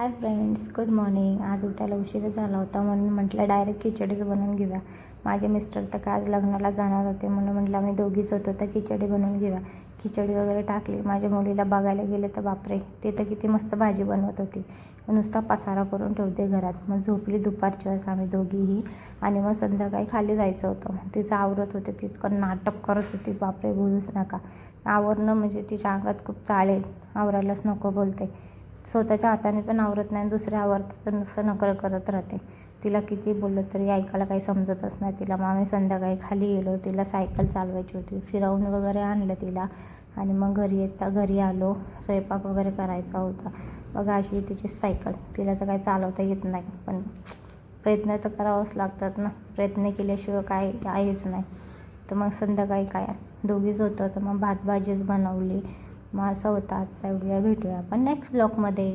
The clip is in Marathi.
Hi friends, good morning. आज उठायला उशीर झाला होता म्हणून म्हटलं डायरेक्ट खिचडीच बनवून घेऊया. माझे मिस्टर तर काय आज लग्नाला जाणार होते म्हणून म्हटलं आम्ही दोघीच होतो तर खिचडी बनवून घेऊया. खिचडी वगैरे टाकली. माझ्या मुलीला बघायला गेले तर बापरे, ते तर किती मस्त भाजी बनवत होती. नुसता पसारा करून ठेवते घरात. मग झोपली दुपारच्या वेळेस आम्ही दोघीही. आणि मग संध्याकाळी खाली जायचं होतं. तिचं आवरत होते, तितकं नाटक करत होती बापरे, बोलूच नका. आवरणं म्हणजे तिच्या अंगात खूप चालेल, आवरायलाच नको बोलते. स्वतःच्या हाताने पण आवरत नाही, दुसऱ्या आवरतात तर नुसतं नखरं करत राहते. तिला किती बोललं तरी ऐकायला काही समजतच नाही तिला. मग आम्ही संध्याकाळी खाली गेलो. तिला सायकल चालवायची होती, फिरवून वगैरे आणलं तिला. आणि मग घरी आलो. स्वयंपाक वगैरे करायचा होता. बघा अशी तिची सायकल. तिला तर काही चालवता येत नाही, पण प्रयत्न तर करावंच लागतात ना. प्रयत्न केल्याशिवाय काय आहेच नाही. तर मग संध्याकाळी काय दोघीच होतं तर मग भाजीच बनवली. मग असं होतं आजचा व्हिडिओ. भेटूया आपण नेक्स्ट ब्लॉगमध्ये.